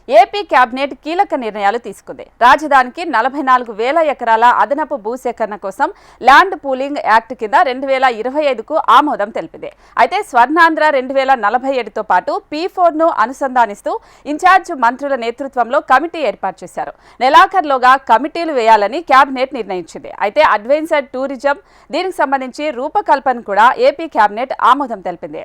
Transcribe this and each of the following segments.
AP cabinet కీలక నిర్ణయాలు తీసుకుంది. రాజధానికి 44,000 ఎకరాల అదనపు భూసేకరణ కోసం ల్యాండ్ పూలింగ్ యాక్ట్ కింద 2025కు ఆమోదం తెలిపింది. అయితే స్వర్ణాంధ్ర 2047తో పాటు P4ను అనుసంధానిస్తూ ఇన్ఛార్జ్ మంత్రుల నేతృత్వంలో కమిటీ ఏర్పాటు చేశారు. నెలాఖరులోగా కమిటీలు వేయాలని కేబినెట్ నిర్ణయించింది. అయితే అడ్వెంచర్ టూరిజం దీనికి సంబంధించి రూపకల్పన కూడా ఏపీ కేబినెట్ ఆమోదం తెలిపింది.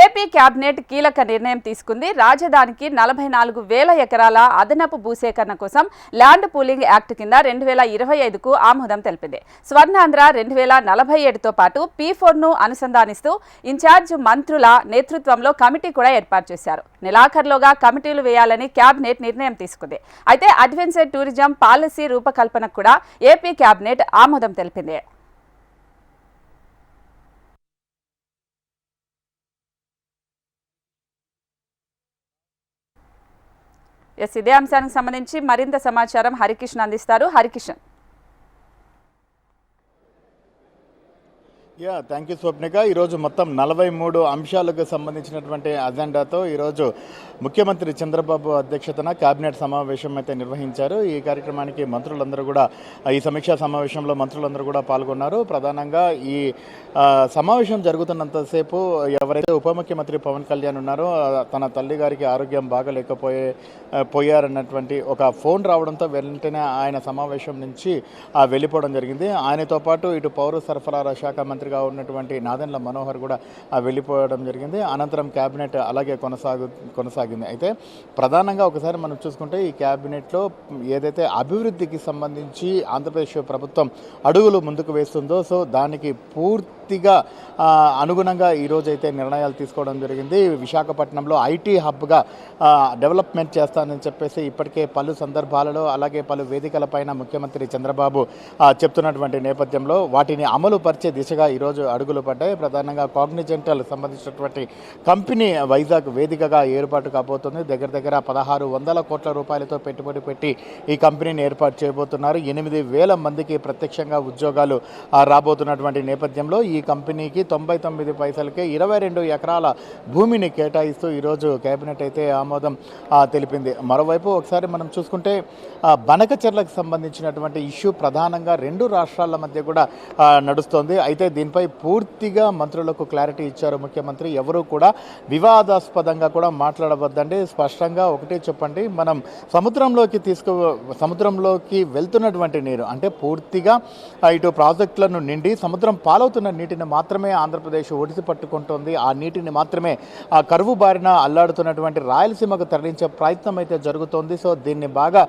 ఏపీ కేబినెట్ కీలక నిర్ణయం తీసుకుంది. రాజధానికి 44,000 ఎకరాల అదనపు భూసేకరణ కోసం ల్యాండ్ పూలింగ్ యాక్ట్ కింద 2025కు ఆమోదం తెలిపింది. స్వర్ణాంధ్ర 2047తో పాటు P4ను అనుసంధానిస్తూ ఇన్ఛార్జ్ మంత్రుల నేతృత్వంలో కమిటీ కూడా ఏర్పాటు చేశారు. నెలాఖరులోగా కమిటీలు వేయాలని కేబినెట్ నిర్ణయం తీసుకుంది. అయితే అడ్వెంచర్ టూరిజం పాలసీ రూపకల్పనకు కూడా ఏపీ కేబినెట్ ఆమోదం తెలిపింది. ఇదే అంశానికి సంబంధించి మరింత సమాచారం హరికిషన్ అందిస్తారు. హరికిషన్. Thank you Swapnika. ఈరోజు మొత్తం 43 అంశాలకు సంబంధించినటువంటి అజెండాతో ఈరోజు ముఖ్యమంత్రి చంద్రబాబు అధ్యక్షతన కేబినెట్ సమావేశం అయితే నిర్వహించారు. ఈ కార్యక్రమానికి మంత్రులందరూ కూడా ఈ సమీక్షా సమావేశంలో మంత్రులందరూ కూడా పాల్గొన్నారు. ప్రధానంగా ఈ సమావేశం జరుగుతున్నంతసేపు ఎవరైతే ఉప ముఖ్యమంత్రి పవన్ కళ్యాణ్ ఉన్నారో తన తల్లి గారికి ఆరోగ్యం పోయారన్నటువంటి ఒక ఫోన్ రావడంతో వెంటనే ఆయన సమావేశం నుంచి వెళ్ళిపోవడం జరిగింది. ఆయనతో పాటు ఇటు పౌర సరఫరాల శాఖ మంత్రిగా ఉన్నటువంటి నాదెండ్ల మనోహర్ కూడా వెళ్ళిపోవడం జరిగింది. అనంతరం కేబినెట్ అలాగే కొనసాగింది. అయితే ప్రధానంగా ఒకసారి మనం చూసుకుంటే ఈ కేబినెట్లో ఏదైతే అభివృద్ధికి సంబంధించి ఆంధ్రప్రదేశ్ ప్రభుత్వం అడుగులు ముందుకు వేస్తుందో దానికి పూర్తిగా అనుగుణంగా ఈరోజైతే నిర్ణయాలు తీసుకోవడం జరిగింది. విశాఖపట్నంలో ఐటీ హబ్గా డెవలప్మెంట్ చేస్తానని చెప్పేసి ఇప్పటికే పలు సందర్భాలలో అలాగే పలు వేదికలపైన ముఖ్యమంత్రి చంద్రబాబు చెప్తున్నటువంటి నేపథ్యంలో వాటిని అమలు పరిచే దిశగా ఈరోజు అడుగులు పడ్డాయి. ప్రధానంగా కాగ్నిజెంటల్ సంబంధించినటువంటి కంపెనీ వైజాగ్ వేదికగా ఏర్పాటు కాబోతుంది. దగ్గర 1,600 కోట్ల రూపాయలతో పెట్టుబడి పెట్టి ఈ కంపెనీని ఏర్పాటు చేయబోతున్నారు. 8,000 మందికి ప్రత్యక్షంగా ఉద్యోగాలు రాబోతున్నటువంటి నేపథ్యంలో ఈ కంపెనీకి 99 పైసలకే 22 ఎకరాల భూమిని కేటాయిస్తూ ఈరోజు కేబినెట్ అయితే ఆమోదం తెలిపింది. మరోవైపు ఒకసారి మనం చూసుకుంటే బనకచెర్లకు సంబంధించినటువంటి ఇష్యూ ప్రధానంగా 2 రాష్ట్రాల మధ్య కూడా నడుస్తోంది. అయితే దీనిపై పూర్తిగా మంత్రులకు క్లారిటీ ఇచ్చారు ముఖ్యమంత్రి. ఎవరు కూడా వివాదాస్పదంగా కూడా మాట్లాడవద్దండి, స్పష్టంగా ఒకటే చెప్పండి. మనం సముద్రంలోకి వెళ్తున్నటువంటి నీరు అంటే పూర్తిగా ఇటు ప్రాజెక్టులను నిండి సముద్రం పాలవుతున్న నీటిని మాత్రమే ఆంధ్రప్రదేశ్ ఒడిసి పట్టుకుంటోంది. ఆ నీటిని మాత్రమే కరువు బారిన అల్లాడుతున్నటువంటి రాయలసీమకు తరలించే ప్రయత్నం అయితే జరుగుతోంది. దీన్ని బాగా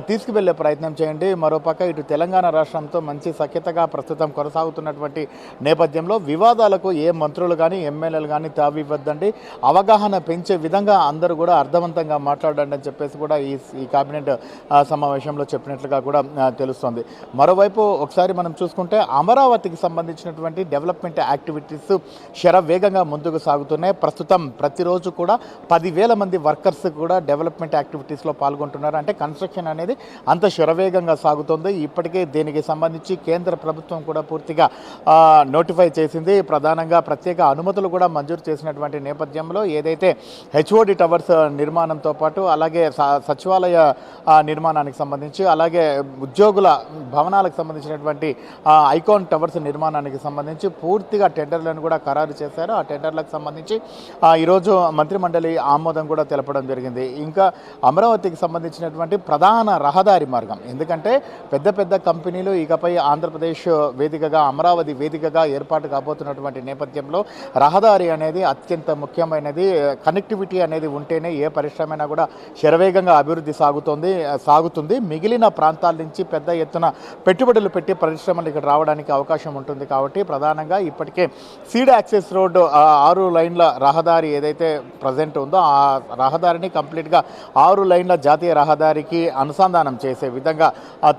తీసుకువెళ్లే ప్రయత్నం చేయండి. మరోపక్క ఇటు తెలంగాణ రాష్ట్రంతో మంచి సఖ్యతగా ప్రస్తుతం కొనసాగుతున్నటువంటి నేపథ్యంలో వివాదాలకు ఏ మంత్రులు కానీ ఎమ్మెల్యేలు కానీ తావివ్వద్దండి, అవగాహన పెంచే విధంగా అందరూ కూడా అర్థవంతంగా మాట్లాడండి అని చెప్పేసి కూడా ఈ కేబినెట్ సమావేశంలో చెప్పినట్లుగా కూడా తెలుస్తోంది. మరోవైపు ఒకసారి మనం చూసుకుంటే అమరావతికి సంబంధించినటువంటి డెవలప్మెంట్ యాక్టివిటీస్ శరవేగంగా ముందుకు సాగుతున్నాయి. ప్రస్తుతం ప్రతిరోజు కూడా 10,000 మంది వర్కర్స్ కూడా డెవలప్మెంట్ యాక్టివిటీస్లో పాల్గొంటున్నారు. అంటే కన్స్ట్రక్షన్ అనేది అంత శరవేగంగా సాగుతుంది. ఇప్పటికే దీనికి సంబంధించి కేంద్ర ప్రభుత్వం కూడా పూర్తిగా నోటిఫై చేసింది. ప్రధానంగా ప్రత్యేక అనుమతులు కూడా మంజూరు చేసినటువంటి నేపథ్యంలో ఏదైతే హెచ్ఓడి టవర్స్ నిర్మాణంతో పాటు అలాగే సచివాలయ నిర్మాణానికి సంబంధించి అలాగే ఉద్యోగుల భవనాలకు సంబంధించినటువంటి ఐకాన్ టవర్స్ నిర్మాణానికి సంబంధించి పూర్తిగా టెండర్లను కూడా ఖరారు చేశారు. ఆ టెండర్లకు సంబంధించి ఈరోజు మంత్రిమండలి ఆమోదం కూడా తెలపడం జరిగింది. ఇంకా అమరావతికి సంబంధించినటువంటి ప్రధాన రహదారి మార్గం, ఎందుకంటే పెద్ద కంపెనీలు ఇకపై ఆంధ్రప్రదేశ్ వేదికగా అమరావతి వేదికగా ఏర్పాటు కాబోతున్నటువంటి నేపథ్యంలో రహదారి అనేది అత్యంత ముఖ్యమైనది. కనెక్టివిటీ అనేది ఉంటేనే ఏ పరిశ్రమైనా కూడా శరవేగంగా అభివృద్ధి సాగుతుంది. మిగిలిన ప్రాంతాల నుంచి పెద్ద ఎత్తున పెట్టుబడులు పెట్టి పరిశ్రమలు ఇక్కడ రావడానికి అవకాశం ఉంటుంది. కాబట్టి ప్రధానంగా ఇప్పటికే సీడ్ యాక్సెస్ రోడ్డు 6 లైన్ల రహదారి ఏదైతే ప్రజెంట్ ఉందో ఆ రహదారిని కంప్లీట్గా 6 లైన్ల జాతీయ రహదారికి అనుసంధానం చేసే విధంగా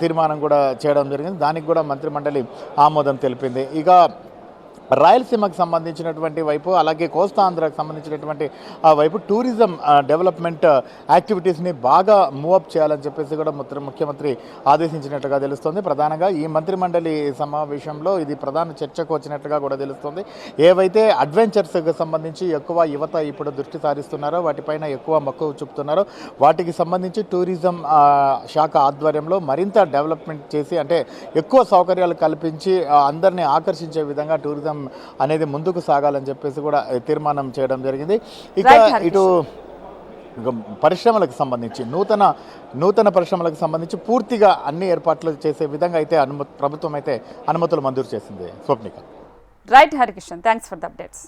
తీర్మానం కూడా చేయడం జరిగింది. దానికి కూడా మంత్రిమండలి ఆమోదం తెలిపింది. ఇక రాయలసీమకు సంబంధించినటువంటి వైపు అలాగే కోస్తాంధ్రకు సంబంధించినటువంటి వైపు టూరిజం డెవలప్మెంట్ యాక్టివిటీస్ని బాగా మూవప్ చేయాలని చెప్పేసి కూడా ముఖ్యమంత్రి ఆదేశించినట్లుగా తెలుస్తుంది. ప్రధానంగా ఈ మంత్రిమండలి సమావేశంలో ఇది ప్రధాన చర్చకు వచ్చినట్లుగా కూడా తెలుస్తుంది. ఏవైతే అడ్వెంచర్స్కి సంబంధించి ఎక్కువ యువత ఇప్పుడు దృష్టి సారిస్తున్నారో వాటిపైన ఎక్కువ మక్కువ చూపుతున్నారో వాటికి సంబంధించి టూరిజం శాఖ ఆధ్వర్యంలో మరింత డెవలప్మెంట్ చేసి అంటే ఎక్కువ సౌకర్యాలు కల్పించి అందరినీ ఆకర్షించే విధంగా టూరిజం అనేది ముందుకు సాగాలని చెప్పేసి కూడా తీర్మానం చేయడం జరిగింది. ఇక ఇటు పరిశ్రమలకు సంబంధించి నూతన పరిశ్రమలకు సంబంధించి పూర్తిగా అన్ని ఏర్పాట్లు చేసే విధంగా అయితే ప్రభుత్వం అయితే అనుమతులు మంజూరు చేసింది. Swapnika. Right Harikishan, thanks for the updates.